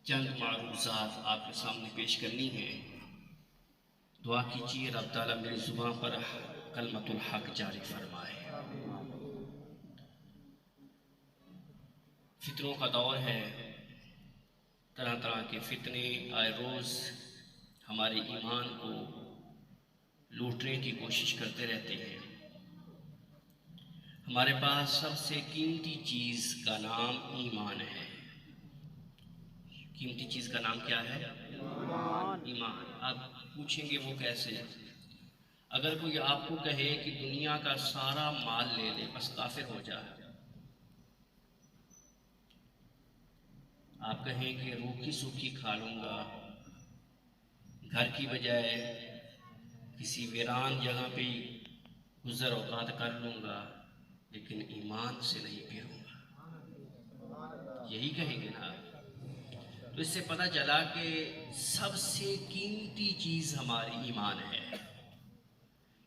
चंद मारूज़ात आपके सामने पेश करनी है। दुआ कीजिए रब ताला मेरी ज़ुबान पर कलमतुल हक जारी फरमाए। फितरों का दौर है, तरह तरह के फितने आए रोज़ हमारे ईमान को लूटने की कोशिश करते रहते हैं। हमारे पास सबसे कीमती चीज़ का नाम ईमान है। कीमती चीज़ का नाम क्या है? ईमान। आप पूछेंगे वो कैसे? अगर कोई आपको कहे कि दुनिया का सारा माल ले ले बस काफिर हो जाए, आप कहें कि रूखी सूखी खा लूँगा, घर की बजाय किसी वीरान जगह पे गुजर औकात कर लूँगा, लेकिन ईमान से नहीं फिरूँगा, यही कहेंगे ना। तो इससे पता चला कि सबसे कीमती चीज़ हमारी ईमान है।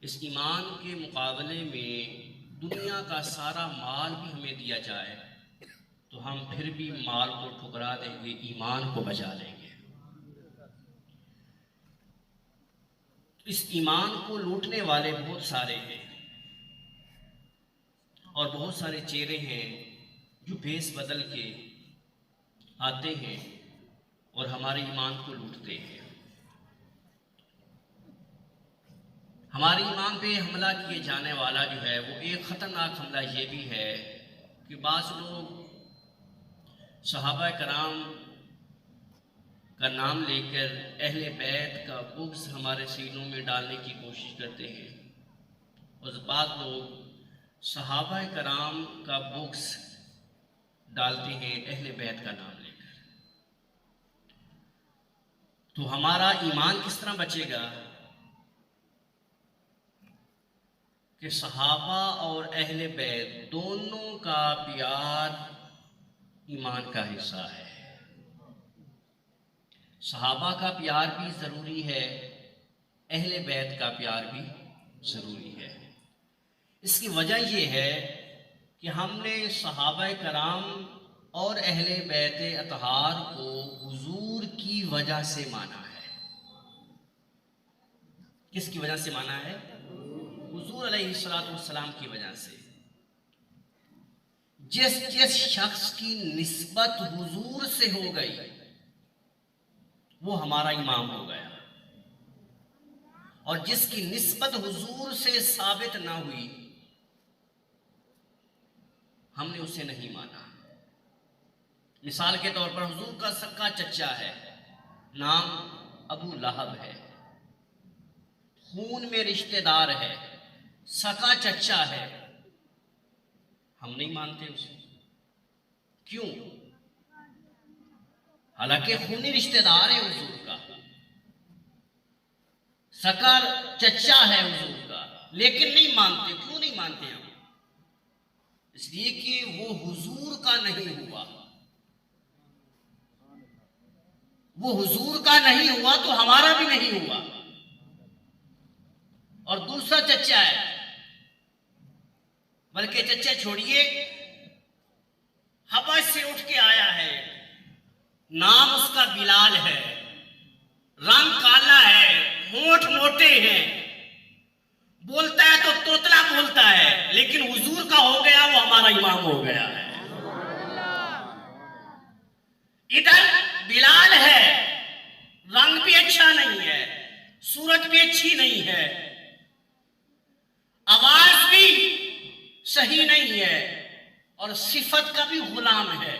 इस ईमान के मुकाबले में दुनिया का सारा माल भी हमें दिया जाए तो हम फिर भी माल को ठुकरा देंगे, ईमान को बचा लेंगे। इस ईमान को लूटने वाले बहुत सारे हैं और बहुत सारे चेहरे हैं जो भेस बदल के आते हैं और हमारे ईमान को लूटते हैं। हमारे ईमान पे हमला किए जाने वाला जो है वो एक ख़तरनाक हमला ये भी है कि बाज़ लोग सहाबा कराम का नाम लेकर अहले बैत का बुग़्ज़ हमारे सीनों में डालने की कोशिश करते हैं और बाद लोग सहाबा कराम का बुग़्ज़ डालते हैं अहले बैत का नाम लेकर। तो हमारा ईमान किस तरह बचेगा कि सहाबा और अहले बैत दोनों का प्यार ईमान का हिस्सा है। सहाबा का प्यार भी ज़रूरी है, अहले बैत का प्यार भी ज़रूरी है। इसकी वजह यह है कि हमने सहाबा कराम और अहले बैत अतहार को हुजूर की वजह से माना है। किसकी वजह से माना है? हुजूर अलैहिस्सलातु वस्सलाम की वजह से। जिस जिस शख्स की निस्बत हुजूर से हो गई वो हमारा इमाम हो गया, और जिसकी निस्बत हुजूर से साबित ना हुई हमने उसे नहीं माना। मिसाल के तौर पर हुजूर का सक्का चच्चा है, नाम अबू लहब है, खून में रिश्तेदार है, सका चच्चा है, हम नहीं मानते उसे। क्यों? हालांकि खूनी रिश्तेदार है हुजूर का, सका चच्चा है हुजूर का, लेकिन नहीं मानते। क्यों नहीं मानते हम? इसलिए कि वो हुजूर का नहीं हुआ। वो हुजूर का नहीं हुआ तो हमारा भी नहीं हुआ। और दूसरा चच्चा है, बल्कि चच्चा छोड़िए, हबश से उठ के आया है, नाम उसका बिलाल है, रंग काला है, होंठ मोटे हैं, बोलता है तो तोतला बोलता है, लेकिन हुजूर का हो गया वो हमारा इमाम हो गया है। इधर बिलाल है, रंग भी अच्छा नहीं है, सूरत भी अच्छी नहीं है, आवाज भी सही नहीं है, और सिफत का भी गुलाम है,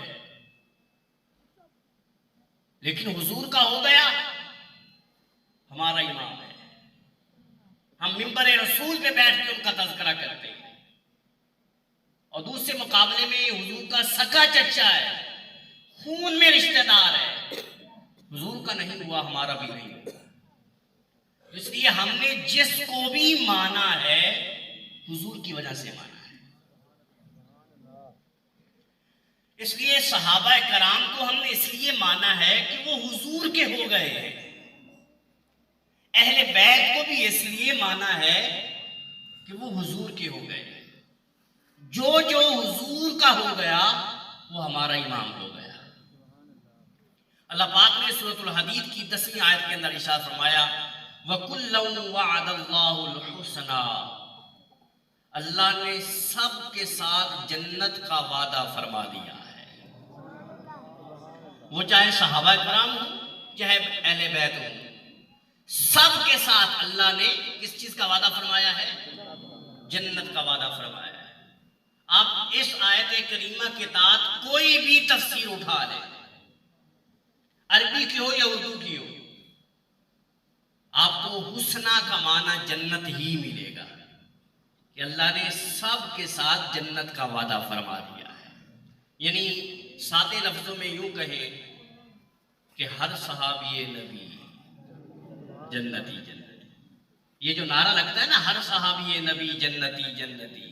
लेकिन हुजूर का हो गया हमारा इमाम है। हम मिंबर रसूल पे बैठ के उनका तज़किरा करते हैं, और दूसरे मुकाबले में हुजूर का सका चच्चा है, खून में रिश्तेदार है, हुजूर का नहीं हुआ हमारा भी नहीं हुआ। इसलिए हमने जिसको भी माना है हुजूर की वजह से माना है। इसलिए सहाबा कराम को हमने इसलिए माना है कि वो हुजूर के हो गए हैं। अहले बैत को भी इसलिए माना है कि वो हुजूर के हो गए। जो जो हुजूर का हो गया वो हमारा इमाम हो गया। अल्लाह पाक ने सूरतुल हदीद की 10वीं आयत के अंदर इरशाद फरमाया वकुल्लन वअदल्लाहुल हुस्ना, अल्लाह ने सब के साथ जन्नत का वादा फरमा दिया है। वो चाहे सहाबा कराम हो चाहे अहले बैत हो, सब के साथ अल्लाह ने किस चीज का वादा फरमाया है? जन्नत का वादा फरमाया है। आप इस आयत करीमा के तहत कोई भी तफसीर उठा लें, अरबी की हो या उर्दू की हो, आपको हुस्ना का माना जन्नत ही मिलेगा कि अल्लाह ने सब के साथ जन्नत का वादा फरमा दिया है। यानी सादे लफ्जों में यूं कहे कि हर सहाबी नबी जन्नती जन्नती। ये जो नारा लगता है ना, हर सहाबी नबी जन्नती जन्नती,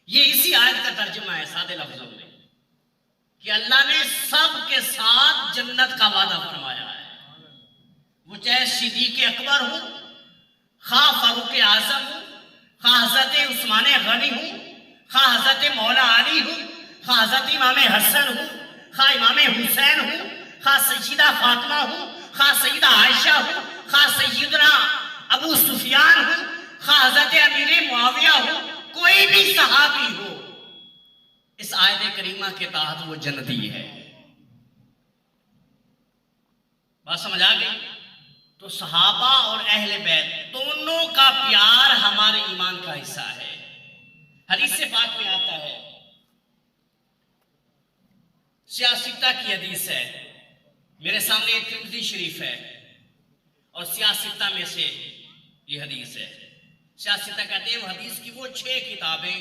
ये इसी आयत का तर्जुमा है सादे लफ्जों में कि अल्लाह ने सब के साथ जन्नत का वादा फरमाया है। वो चाहे सिद्दीक़ अकबर हो, खा फारूक आजम हो, खा हजरत उस्मान गनी हो, खा हजरत मौला अली हो, खा हजरत इमाम हसन हो, खा इमाम हुसैन हो, खा सैयदा फातिमा हो, खा सैयदा आयशा हो, खा सैयदना अबू सुफियान हो, खा हजरत अमीर मुआविया हो, कोई भी सहाबी हो, इस आयत करीमा के तहत वो जन्नती है। बात समझ आ गई? तो सहाबा और अहले बैत दोनों का प्यार हमारे ईमान का हिस्सा है। हदीस से पाक में आता है, सियासिता की हदीस है, मेरे सामने तिरमिज़ी शरीफ है और सियासिता में से ये हदीस है। सियासिता कहते हैं हदीस की वो 6 किताबें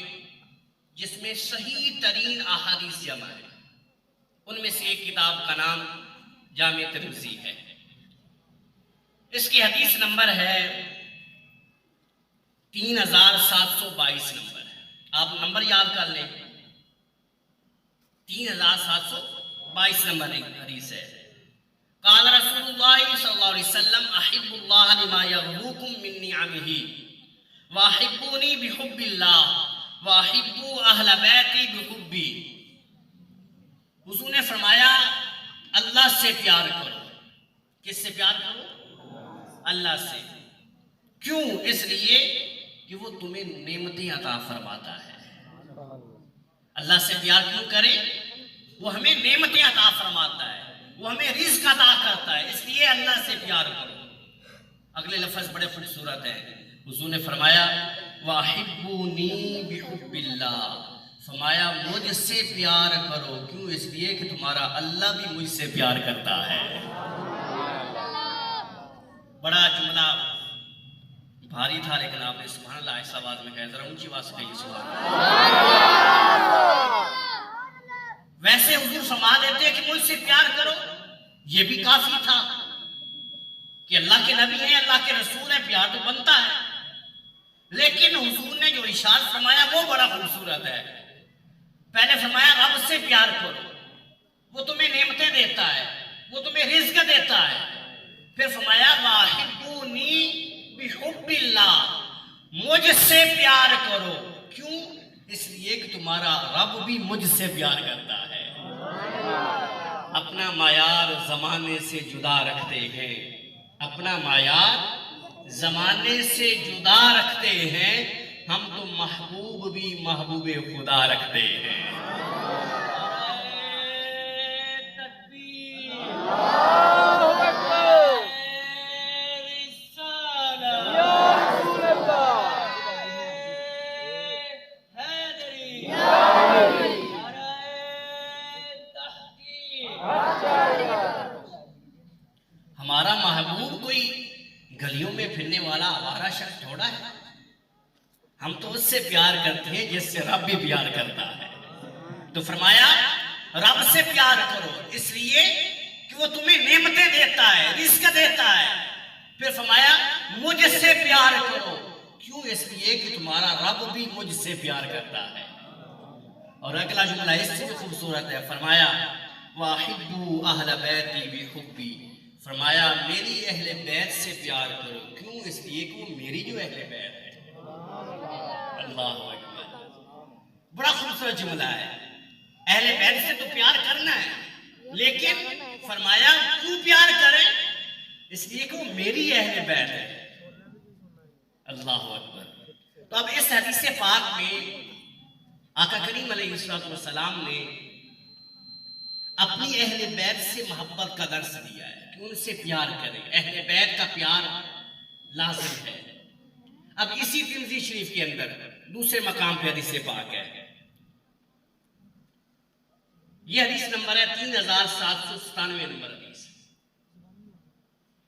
जिसमें सही तरीन अहादीस जमा है, उनमें से एक किताब का नाम जामे तिरमिज़ी है। इसकी हदीस नंबर है 3722 नंबर। आप नंबर याद कर लें, 3722 नंबर एक हदीस है। क़ाल रसूलुल्लाह सल्लल्लाहु अलैहि वसल्लम अहिब्बुल्लाह लिमा यग़लूकुम मिन निअमिही व अहिब्बूनी बिहुब्बिल्लाह व अहिब्बू अहल बैती बिहुब्बी। हुज़ूर ने फरमाया अल्लाह से प्यार करो। किससे प्यार करो? अल्लाह से। क्यों? इसलिए कि वो तुम्हें नेमतें अता फरमाता है। अल्लाह से प्यार क्यों करें? वो हमें नेमतें अता फरमाता है, वो हमें रिज़्क़ अता करता है, इसलिए अल्लाह से प्यार करो। अगले लफ्ज़ बड़े खूबसूरत हैं। हुज़ूर ने फरमाया वाहिब्बूनी बिहुब्बिल्लाह, फरमाया मुझसे प्यार करो। क्यों? इसलिए कि तुम्हारा अल्लाह भी मुझसे प्यार करता है। बड़ा जुमला भारी था, लेकिन आपने सुभान अल्लाह ऐसा आवाज में कहा, जरा ऊंची आवाज से कहिए सुभान अल्लाह। वैसे हुजूर फरमा देते कि मुझसे प्यार करो, ये भी काफी था कि अल्लाह के नबी हैं, अल्लाह के रसूल हैं, प्यार तो बनता है। लेकिन हुजूर ने जो इरशाद फरमाया वो बड़ा खूबसूरत है। पहले फरमाया रब से प्यार करो, वो तुम्हें नेमतें देता है, वो तुम्हें रिज़्क़ देता है। फिर फरमाया वाहिब्बूनी बिहुब्बिल्लाह, मुझसे प्यार करो। क्यों? इसलिए कि तुम्हारा रब भी मुझसे प्यार करता है। अपना मायार जमाने से जुदा रखते हैं, अपना मायार जमाने से जुदा रखते हैं, हम तो महबूब भी महबूबे खुदा रखते हैं। हमारा महबूब कोई गलियों में फिरने वाला आवारा शख्स थोड़ा है। हम तो उससे प्यार करते हैं जिससे रब भी प्यार करता है। तो फरमाया रब से प्यार करो, इसलिए कि वो तुम्हें नेमतें देता है, रिज़्क़ देता है। फिर फरमाया मुझसे प्यार करो। क्यों? इसलिए कि तुम्हारा रब भी मुझसे प्यार करता है। और अगला जुमला इससे भी खूबसूरत है। फरमाया वाहिब्बू अहल बैती बिहुब्बी, फरमाया मेरी अहले बैत से प्यार करो। क्यों? इसलिए कि वो मेरी जो अहले बैत है। अल्लाह अकबर, बड़ा खूबसूरत जुमला है। अहले बैत से तो प्यार करना है, लेकिन फरमाया क्यों प्यार करें? इसलिए कि वो मेरी अहले बैत है। अल्लाह अकबर। तो अब इस हदीस पाक में आका करीम अलैहिस्सलाम ने अपनी अहले बैत से मोहब्बत का दर्स दिया है कि उनसे प्यार करें। अहले बैत का प्यार लाजिम है। अब इसी तिरमिज़ी शरीफ के अंदर दूसरे मकाम पे हदीस पाक है। यह हदीस नंबर है 3797 नंबर हदीस।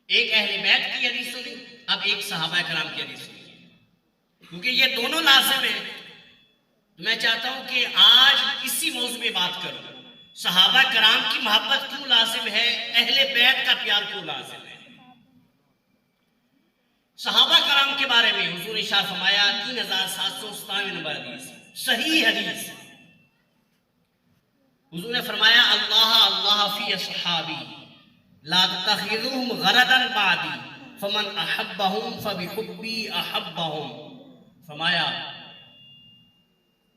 एक अहले बैत की हदीस सुनी, अब एक सहाबा कराम की हदीस सुनी, क्योंकि ये दोनों लाजिम है। तो मैं चाहता हूं कि आज इसी मौजू में बात करूं, सहाबा कराम की मोहब्बत क्यों लाजिम है, अहले बैत का प्यार क्यों लाजिम है। सहाबा कराम के बारे में हुजूर ने इरशाद फरमाया 3797 नंबर हदीस, सही हदीस। हुजूर ने फरमाया अल्लाह अल्लाह फी असहाबी ला तत्तखिज़ूहुम गरदन बादी फमन अहब्बहुम फबिहुब्बी अहब्बहुम। फरमाया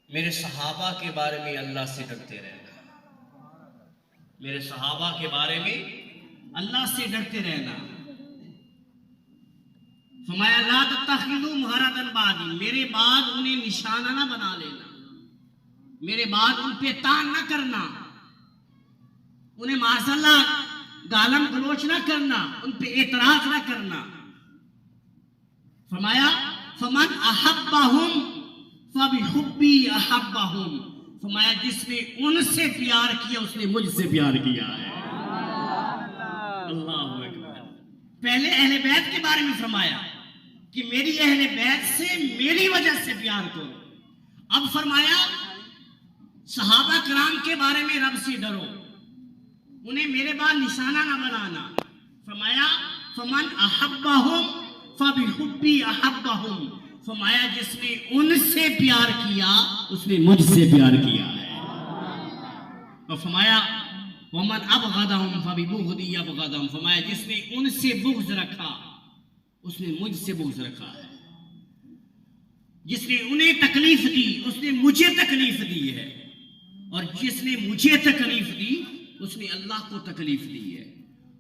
मेरे सहाबा के बारे में अल्लाह से डरते रहना, मेरे सहाबा के बारे में अल्लाह से डरते रहना। फरमाया ला तत्तखिज़ूहुम गरदन बादी, मेरे बाद उन्हें निशाना ना बना लेना, मेरे बाद उन पे तान ना करना, उन्हें माशअल्लाह गालम गलोच ना करना, उन पे एतराज ना करना। फरमाया फमन अहब्बहुम फबिहुब्बी अहब्बहुम। फरमाया जिसने उनसे प्यार किया उसने मुझसे प्यार किया है। अल्लाह अकबर। पहले अहले बैत के बारे में फरमाया कि मेरी अहले बैत से मेरी वजह से प्यार करो। अब फरमाया सहाबा कराम के बारे में रब से डरो, उन्हें मेरे बाद निशाना ना बनाना। फरमाया फमन अहब्बहुम फबिहुब्बी अहब्बहुम। फरमाया जिसने उनसे प्यार किया उसने मुझसे प्यार किया है। और फरमाया वमन अबगदहुम फबिबुग़दी अबगदहुम। फरमाया जिसने उनसे बुग़्ज़ रखा उसने मुझसे बुग़्ज़ रखा है। जिसने उन्हें तकलीफ दी उसने मुझे तकलीफ दी है, और जिसने मुझे तकलीफ दी उसने अल्लाह को तकलीफ दी है,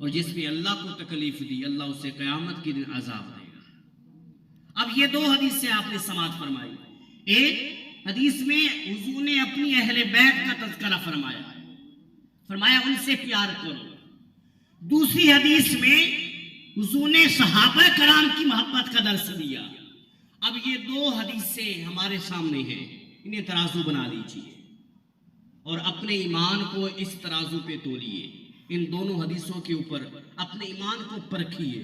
और जिसने अल्लाह को तकलीफ दी अल्लाह उसे क़यामत के दिन अजाब देगा। अब ये दो हदीस से आपने समाअत फरमाई। एक हदीस में हुजूर ने अपनी अहले बैत का तज़किरा फरमाया, फरमाया उनसे प्यार करो। दूसरी हदीस में हुजूर ने सहाबा कराम की मोहब्बत का दर्स दिया। अब ये दो हदीसें हमारे सामने हैं, इन्हें तराजू बना लीजिए और अपने ईमान को इस तराजू पे तोलिए। इन दोनों हदीसों के ऊपर अपने ईमान को परखिए।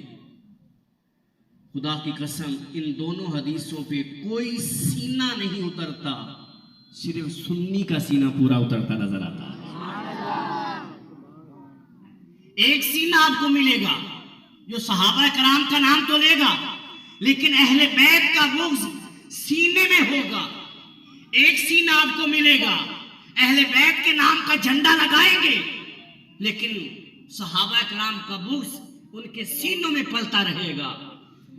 खुदा की कसम इन दोनों हदीसों पे कोई सीना नहीं उतरता, सिर्फ सुन्नी का सीना पूरा उतरता नजर आता है। एक सीना आपको मिलेगा जो सहाबा कराम का नाम तो लेगा, लेकिन अहले बैत का बुग़्ज़ सीने में होगा। एक सीना आपको मिलेगा अहले बैत के नाम का झंडा लगाएंगे, लेकिन सहाबा कराम का बुग़्ज़ उनके सीनों में पलता रहेगा।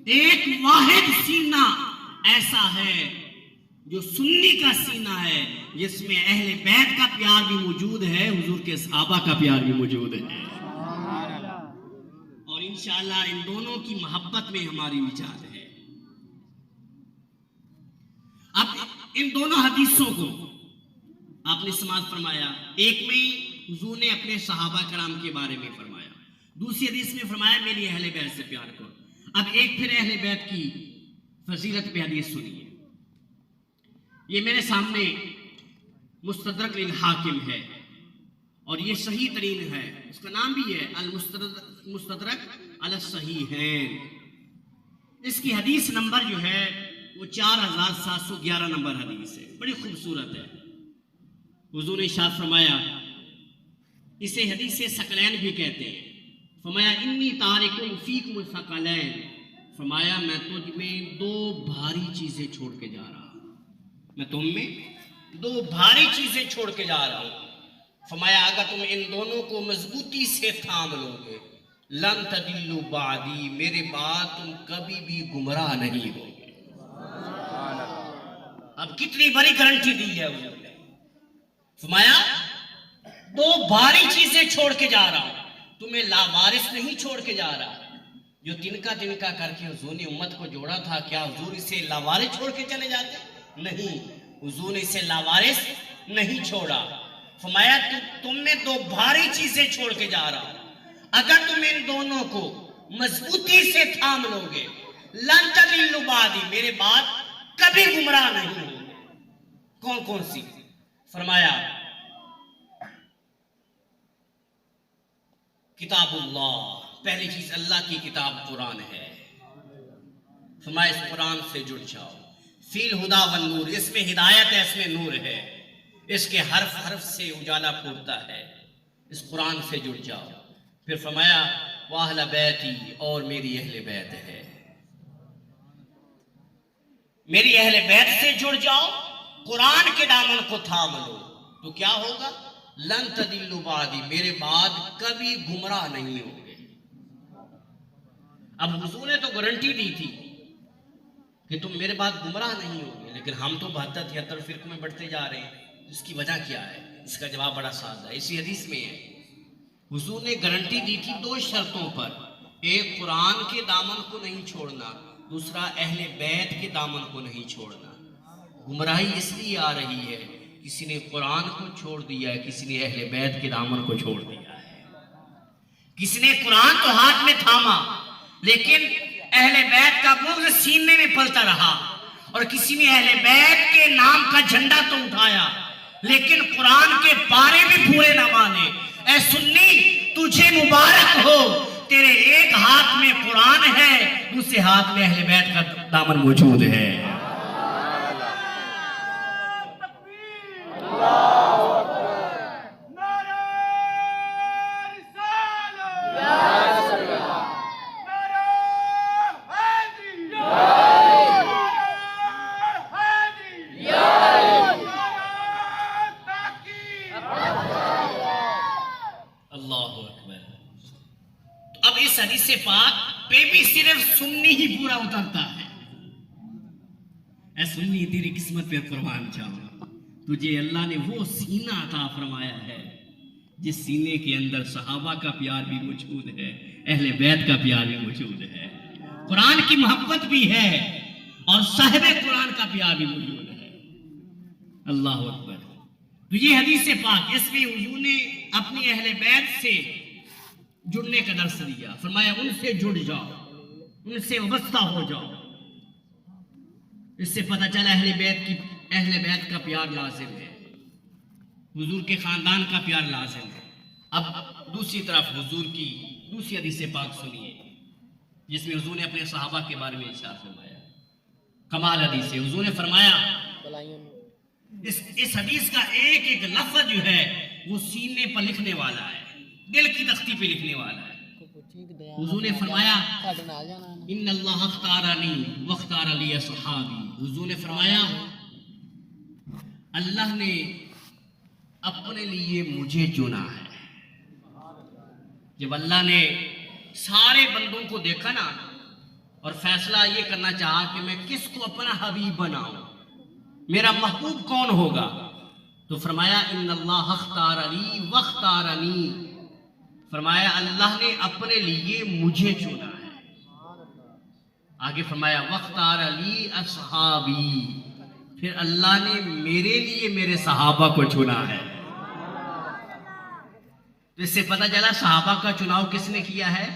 एक वाहिद सीना ऐसा है जो सुन्नी का सीना है, जिसमें अहले बैत का प्यार भी मौजूद है, हुजूर के सहाबा का प्यार भी मौजूद है। और इंशाअल्लाह इन दोनों की मोहब्बत में हमारी निजात है। अब इन दोनों हदीसों को आपने समाअत फरमाया। एक में हुजूर ने अपने सहाबा कराम के बारे में फरमाया, दूसरी हदीस में फरमाया मेरी अहले बैत से प्यार करो। अब एक फिर अहले बैत की फजीलत पे हदीस सुनिए। ये मेरे सामने मुस्तदरक लिल हाकिम है और ये सही तरीन है, इसका नाम भी है अल मुस्तदरक अल सहीहैन। इसकी हदीस नंबर जो है वो 4711 नंबर हदीस है, बड़ी खूबसूरत है। हुजूर ने इरशाद फरमाया, इसे हदीस सकलैन भी कहते हैं। फरमाया इन्नी तारिकुन फीकुम सकलैन। फरमाया मैं तुझ में दो भारी चीजें छोड़ के जा रहा हूं, मैं तुम में दो भारी चीजें छोड़ के जा रहा हूं। फरमाया अगर तुम इन दोनों को मजबूती से थाम लोगे लन तदिल्लु बादी, मेरे बाद तुम कभी भी गुमराह नहीं होगे। अब कितनी बड़ी गारंटी दी है हुजूर ने। फरमाया दो भारी चीजें छोड़ के जा रहा हूं, तुम्हें लावारिस नहीं छोड़ के जा रहा। जो तिनका तिनका करके हुजूर ने उम्मत को जोड़ा था, क्या हुजूर इसे लावारिस छोड़ के चले जाते? नहीं, हुजूर ने इसे लावारिस नहीं छोड़ा। फरमाया तुम में दो भारी चीजें छोड़ के जा रहा हूं, अगर तुम इन दोनों को मजबूती से थाम लोगे, लन तदिल्लु बादी, मेरे बाद कभी गुमराह नहीं होंगे। कौन कौन सी? फरमाया किताबुल्लाह, पहली चीज अल्लाह की किताब कुरान है। फरमाया इस कुरान से जुड़ जाओ। फील हुदा वन नूर, इसमें हिदायत है, इसमें नूर है, इसके हर्फ हर्फ से उजाला फूटता है, इस कुरान से जुड़ जाओ। फिर फरमाया वाहला बैती, और मेरी अहले बैत है, मेरी अहले बैत से जुड़ जाओ, कुरान के दामन को थाम लो, तो क्या होगा? लन तदिल्लु बादी, मेरे बाद कभी गुमराह नहीं होगे। अब हुजूर ने तो गारंटी दी थी कि तुम मेरे बाद गुमराह नहीं होगे, लेकिन हम तो 72-73 फिरकों में बढ़ते जा रहे हैं। इसकी वजह क्या है? इसका जवाब बड़ा सादा है, इसी हदीस में है। हुजूर ने गारंटी दी थी दो शर्तों पर, एक कुरान के दामन को नहीं छोड़ना, दूसरा अहले बैत के दामन को नहीं छोड़ना। गुमराही इसलिए आ रही है, किसी ने कुरान को छोड़ दिया है, किसी ने अहले बैत के दामन को छोड़ दिया है। किसी ने कुरान तो हाथ में थामा, लेकिन अहले बैत का बुग़्ज़ सीने में पलता रहा, और किसी ने अहले बैत के नाम का झंडा तो उठाया, लेकिन कुरान के पारे भी पूरे न माने। ऐ सुन्नी, तुझे मुबारक हो, तेरे एक हाथ में कुरान है, दूसरे हाथ में अहले बैत का दामन मौजूद है। अब इस हदीस से पाक पे भी सिर्फ सुन्नी ही पूरा उतरता है। ऐ सुन्नी, तेरी किस्मत पे कुर्बान जाऊं, तुझे अल्लाह ने वो सीना अता फरमाया है जिस सीने के अंदर सहाबा का प्यार भी मौजूद है, अहले बैत का प्यार भी मौजूद है, कुरान की मोहब्बत भी है, और साहिबे कुरान का प्यार भी मौजूद है। अल्लाह अकबर। तो ये हदीस से पाक, इसमें हुजूर ने अपनी अहले बैत से जुड़ने का दर्स दिया। फरमाया उनसे जुड़ जाओ, उनसे वाबस्ता हो जाओ। इससे पता चला अहले बैत का प्यार लाजिम है, हुजूर के खानदान का प्यार लाजिम है। अब दूसरी तरफ हुजूर की दूसरी हदीस से पाक सुनिए, जिसमें हुजूर ने अपने सहाबा के बारे में इरशाद फरमाया। कमाल हदीस है। हुजूर ने फरमाया, इस हदीस का एक एक लफ्ज जो है वो सीने पर लिखने वाला है, दिल की तख्ती पे लिखने वाला है। हुजूर ने फरमाया इन्नल्लाह अख्तारनी वख्तार ली असहाबी। हुजूर ने फरमाया अल्लाह ने अपने लिए मुझे चुना है। जब अल्लाह ने सारे बंदों को देखा ना, और फैसला ये करना चाहा कि मैं किसको अपना हबीब बनाऊं, मेरा महबूब कौन होगा, तो फरमाया इन्नल्लाह अख्तार ली वख्तारनी। फरमाया अल्लाह ने अपने लिए मुझे चुना है। आगे फरमाया वख्तार अली असहाबी, फिर अल्लाह ने मेरे लिए मेरे सहाबा को चुना है। तो इससे पता चला सहाबा का चुनाव किसने किया है?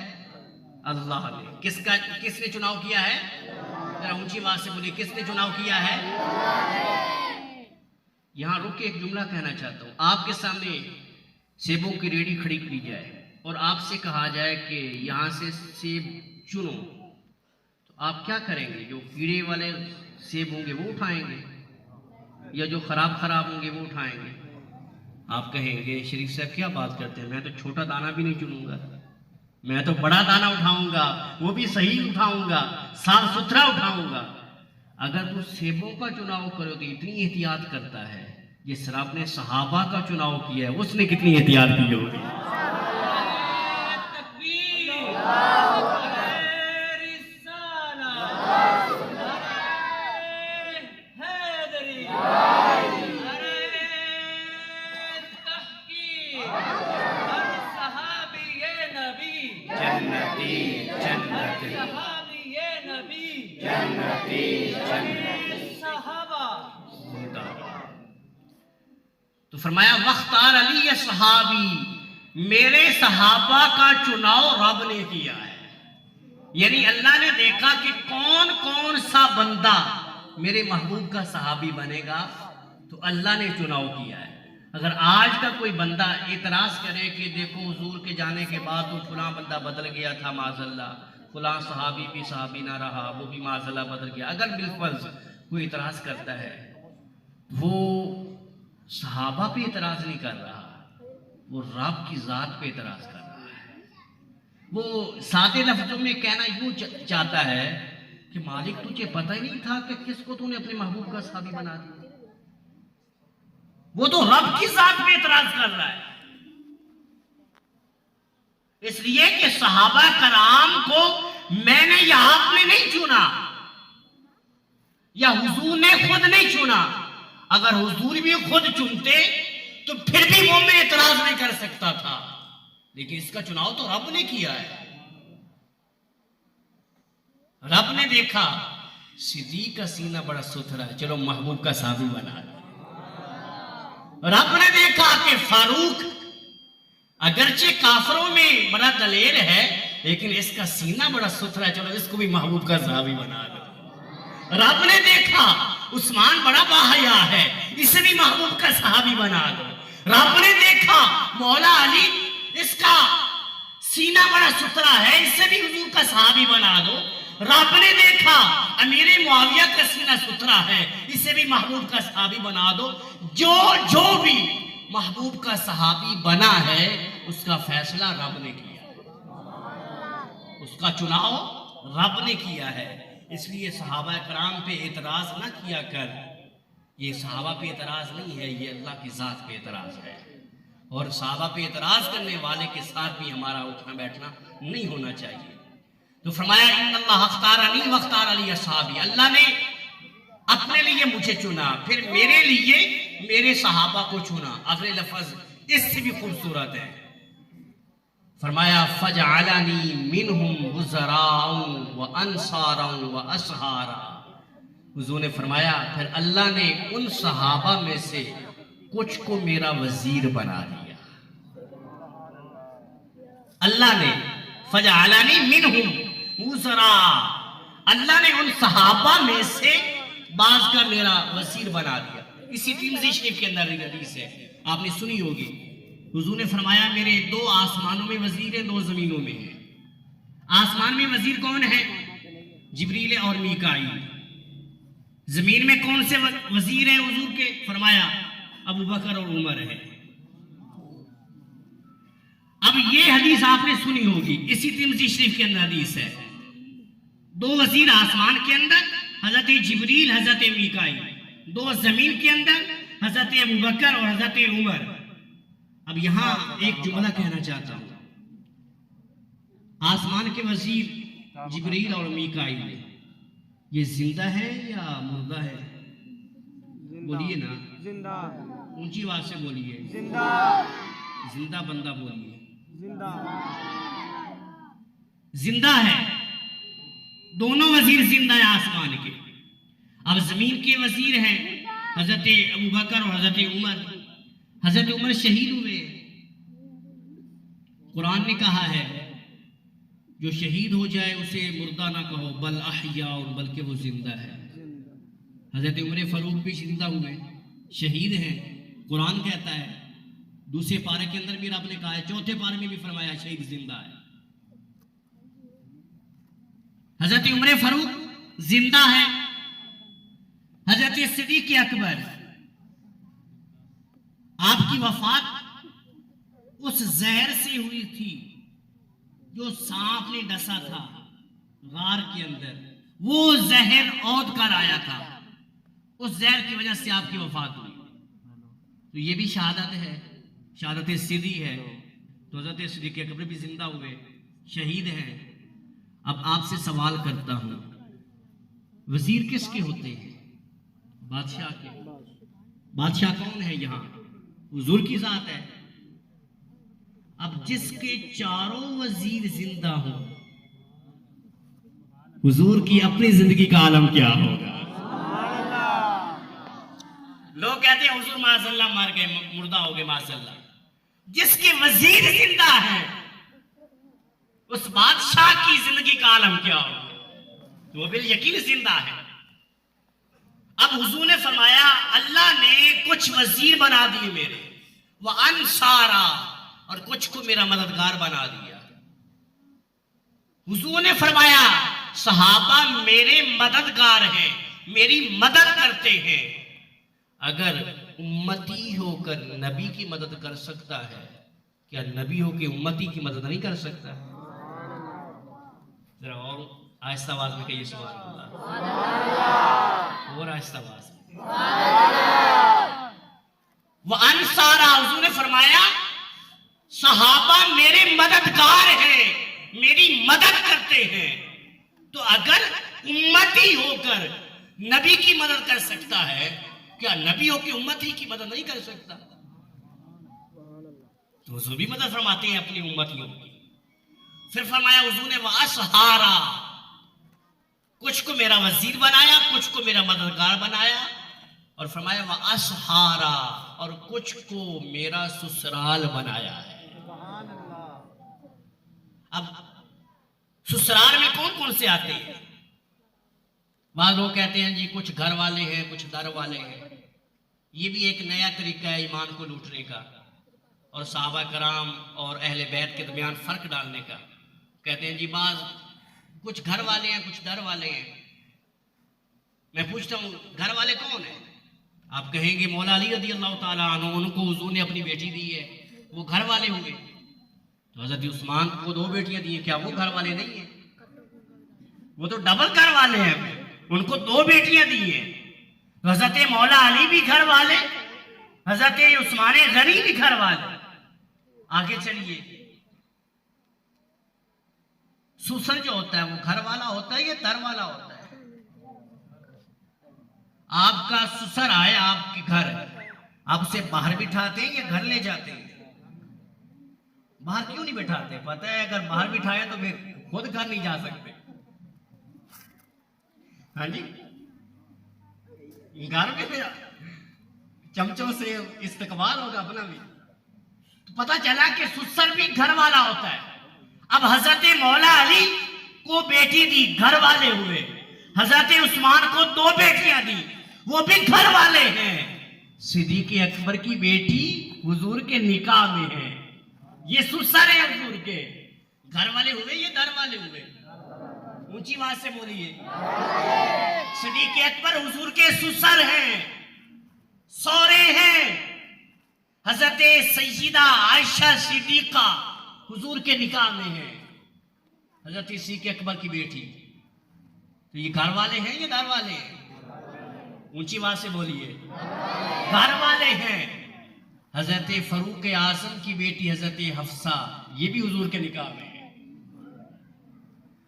अल्लाह ने। किसने चुनाव किया है? जरा ऊंची आवाज से बोलिए, किसने चुनाव किया है? यहां रुक के एक जुमला कहना चाहता हूं। आपके सामने सेबों की रेडी खड़ी की जाए और आपसे कहा जाए कि यहां से सेब चुनो, तो आप क्या करेंगे? जो कीड़े वाले सेब होंगे वो उठाएंगे, या जो खराब होंगे वो उठाएंगे? आप कहेंगे शरीफ साहब क्या बात करते हैं, मैं तो छोटा दाना भी नहीं चुनूंगा, मैं तो बड़ा दाना उठाऊंगा, वो भी सही उठाऊंगा, साफ सुथरा उठाऊंगा। अगर तू सेबों का चुनाव करो तो इतनी एहतियात करता है, जिस रब ने सहाबा का चुनाव किया है उसने कितनी एहतियात की होगी। जन्नती जन्नती सहाबी ये नबी जन्नती जन्नती सहाबा। तो फरमाया वख्तार अली ये सहाबी, मेरे सहाबा का चुनाव रब ने किया है। यानी अल्लाह ने देखा कि कौन कौन सा बंदा मेरे महबूब का सहाबी बनेगा, तो अल्लाह ने चुनाव किया है। अगर आज का कोई बंदा इतराज करे कि देखो हुजूर के जाने के बाद तो फलां बंदा बदल गया था माज़ल्ला, फलां सहाबी भी सहाबी ना रहा, वो भी माज़ल्ला बदल गया, अगर बिलफर्ज कोई इतराज करता है, वो सहाबा पे इतराज नहीं कर रहा, वो रब की ज़ात पे इतराज कर रहा है। वो सादे लफ्जों में कहना यूं चाहता है कि मालिक तुझे पता ही नहीं था कि किसको तूने अपने महबूब का सहाबी बना दिया। वो तो रब की ज़ात पे इतराज कर रहा है, इसलिए कि सहाबा कराम को मैंने या आपने नहीं चुना, या हुजूर ने खुद नहीं चुना। अगर हुजूर भी खुद चुनते तो फिर भी वो में इतराज नहीं कर सकता था, लेकिन इसका चुनाव तो रब ने किया है। रब ने देखा सिद्दीक का सीना बड़ा सुथरा है, चलो महबूब का सहाबी बना दो। रब ने देखा कि फारूक अगरचे काफरों में बड़ा दलेर है, लेकिन इसका सीना बड़ा सुथरा है, चलो इसको भी महबूब का सहाबी बना दो। रब ने देखा उस्मान बड़ा बाहया है, इसे भी महबूब का सहाबी बना दो। रब ने देखा मौला अली इसका सीना बड़ा सुथरा है, इसे भी हुजूर का सहाबी बना दो। रब ने देखा अमीरे मुआविया का सीना सुथरा है, इसे भी महबूब का सहाबी बना दो। जो जो भी महबूब का सहाबी बना है उसका फैसला रब ने किया, उसका चुनाव रब ने किया है। इसलिए सहाबा कराम पे एतराज ना किया कर, ये सहाबा पे एतराज नहीं है, ये अल्लाह की ज़ात पे एतराज है। और सहाबा पे एतराज करने वाले के साथ भी हमारा उठना बैठना नहीं होना चाहिए। तो फरमाया इन्नल्लाह अख्तारनी वख्तार अली असहाबी, अल्लाह ने अपने लिए मुझे चुना, फिर मेरे लिए मेरे सहाबा को चुना। अगले लफ्ज इससे भी खूबसूरत है, फरमाया फजअलनी मिनहुम वज़राउ व अंसारा व असहारा। हुजूर ने फरमाया फिर अल्लाह ने उन सहाबा में से कुछ को मेरा वजीर बना दिया। अल्लाह ने फजअलनी मिनहुम वज़रा, अल्लाह ने उन सहाबा में से बाज का मेरा वजीर बना दिया। इसी तिरमिज़ी शरीफ के अंदर हदीस है, आपने सुनी होगी। हुजूर ने फरमाया मेरे दो आसमानों में वजीर है, दो जमीनों में है। आसमान में वजीर कौन है? जिब्रील और मीकाईल। जमीन में कौन से वजीर है हुजूर के? फरमाया अबू बकर और उमर है। अब ये हदीस आपने सुनी होगी, इसी तिरमिज़ी शरीफ के अंदर हदीस है। दो वजीर आसमान के अंदर, हजरत जिब्रील हजरत मीकाईल। दो जमीन के अंदर, हजरत अबू बकर और हजरत उमर। अब यहां एक जुमला कहना चाहता हूं, आसमान के वजीर जिब्रील और मीकाईल, ये जिंदा है या मुर्दा है? बोलिए ना, जिंदा। ऊंची आवाज से बोलिए, जिंदा। जिंदा बंदा बोलिए, जिंदा। जिंदा है। दोनों वजीर जिंदा है आसमान के। अब जमीन के वजीर हैं हजरत अबू बकर और हजरत उमर। हजरत उमर शहीद हुए। कुरान ने कहा है जो शहीद हो जाए उसे मुर्दा ना कहो, बल अहया, और बल्कि वो जिंदा है। हजरत उमर फारूक भी जिंदा हुए, शहीद हैं। कुरान कहता है, दूसरे पारे के अंदर भी रब ने कहा है, चौथे पारे में भी फरमाया शहीद जिंदा है। हजरत उमर फारूक जिंदा है। हजरत सिद्दीक अकबर, आपकी वफात उस जहर से हुई थी जो सांप ने डसा था गार के अंदर। वो जहर औद कर आया था, उस जहर की वजह से आपकी वफात हुई। तो ये भी शहादत है, शहादत सिद्दी है। तो हजरत सिद्दीक अकबर भी जिंदा हुए, शहीद हैं। अब आपसे सवाल करता हूं, वजीर किसके होते हैं? बादशाह के। बादशाह कौन है? यहां हुजूर की जात है। अब जिसके चारों वजीर जिंदा हों, हुजूर की अपनी जिंदगी का आलम क्या होगा। लोग कहते हैं हुजूर माज़अल्लाह मर गए, मुर्दा हो गए माज़अल्लाह। जिसके वजीर जिंदा है उस बादशाह की जिंदगी का आलम क्या होगा, वो बिल यकीन जिंदा है। अब हुजूर ने फरमाया अल्लाह ने कुछ वजीर बना दिए मेरे, वह अंसारा, और कुछ को मेरा मददगार बना दिया। हुजूर ने फरमाया सहाबा मेरे मददगार हैं, मेरी मदद करते हैं। अगर उम्मती होकर नबी की मदद कर सकता है, क्या नबी होकर उम्मती की मदद नहीं कर सकता। जरा और आहिस्ता आवाज में कहिए सुभान अल्लाह, और आहिस्ता आवाज में। वह अंसारा, हुजूर ने फरमाया सहाबा मेरे मददगार हैं, मेरी मदद करते हैं। तो अगर उम्मती होकर नबी की मदद कर सकता है, क्या नबी होकर उम्मती की मदद नहीं कर सकता। तो हुजूर भी मदद फरमाते हैं अपनी उम्मतियों की। फिर फरमाया हुजूर ने वह असहारा, कुछ को मेरा वजीर बनाया, कुछ को मेरा मददगार बनाया, और फरमाया वह असहारा, और कुछ को मेरा ससुराल बनाया है। अब ससुराल में कौन कौन से आते हैं। वहां लोग कहते हैं जी कुछ घर वाले हैं, कुछ दर वाले हैं। ये भी एक नया तरीका है ईमान को लूटने का और सहाबा कराम और अहले बैत के दरमियान फर्क डालने का। कहते हैं जी बाज कुछ घर वाले हैं, कुछ दर वाले हैं। मैं पूछता हूं घर वाले कौन है। आप कहेंगे मौला अली रज़ी अल्लाह ताला अन्हु, उनको हुजूर ने अपनी बेटी दी है, वो घर वाले हुए। तो हजरत उस्मान को 2 बेटियां दी है, क्या वो घर वाले नहीं है। वो तो डबल घर वाले हैं, उनको 2 बेटियां दी है। तो हजरत मौला अली भी घर वाले, हजरत उस्मान गनी भी घर वाले। आगे चलिए, सुसर जो होता है वो घर वाला होता है या दर वाला होता है। आपका सुसर आए आपके घर, आप उसे बाहर बिठाते हैं या घर ले जाते हैं। बाहर क्यों नहीं बिठाते, पता है अगर बाहर बिठाए तो फिर खुद घर नहीं जा सकते। हाँ जी, घर में फिर चमचों से इस्तेकबाल होगा अपना भी। तो पता चला कि सुसर भी घर वाला होता है। अब हजरत मौला अली को बेटी दी, घर वाले हुए। हजरत उस्मान को 2 बेटियां दी, वो भी घर वाले हैं। सिद्दीक़ अकबर की बेटी हुजूर के निकाह में है, ये सुसर है हुजूर के। घर वाले हुए ये दर वाले हुए। ऊंची आवाज से बोलिए। सिद्दीक़ अकबर हुजूर के सुसर हैं, सौरे हैं। हजरत सैयदा आयशा सिद्दीक़ा हुजूर के निकाह में है, हजरत सिद्दीक़ अकबर की बेटी। तो ये घर वाले हैं या दर वाले हैं। ऊंची आवाज से बोलिए। घर वाले हैं। हजरत फरूक आजम की बेटी हजरत हफ्सा, ये भी हुजूर के निकाह में है।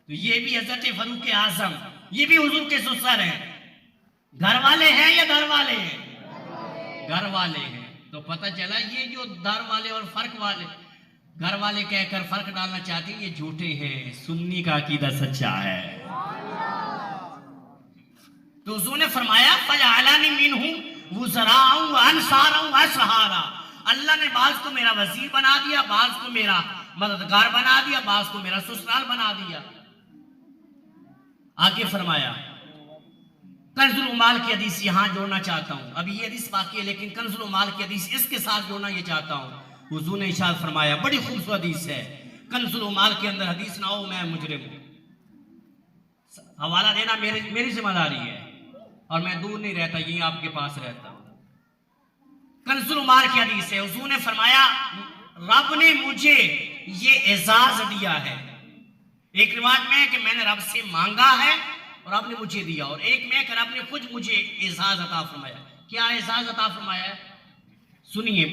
तो ये भी हजरत फरूक आजम, ये भी हुजूर के ससुर हैं। घर वाले हैं या दर वाले हैं। घर वाले हैं। तो पता चला ये जो दर वाले और फर्क वाले, घर वाले कहकर फर्क डालना चाहते हैं, ये झूठे हैं। सुन्नी का अकीदा सच्चा है। तो हुजूर ने फरमाया फजअलनी मिनहुम वज़राउ व अंसारा व सहारा। अल्लाह ने बाज को मेरा वजीर बना दिया, बाज को मेरा मददगार बना दिया, बाज को मेरा ससुराल बना दिया। आगे फरमाया कंजुल उमाल की हदीस यहां जोड़ना चाहता हूं। अभी ये हदीस बाकी है लेकिन कंजुल उमाल की हदीस इसके साथ जोड़ना ये चाहता हूं। हुजूर ने इरशाद फरमाया, बड़ी खूबसूरत हदीस है। कंजुल उमाल के अंदर हदीस ना हो मैं मुजरिम हूं, हवाला देना मेरी जिम्मेदारी है और मैं दूर नहीं रहता, यही आपके पास रहता हूं। कंजुल उमाल की हदीस है। हुजूर ने फरमाया रब ने मुझे ये एजाज दिया है। एक रिवायत में है कि मैंने रब से मांगा है और रब ने मुझे दिया, और एक में कि रब ने खुद मुझे एजाज अता फरमाया। क्या एजाज अता फरमाया है सुनिए।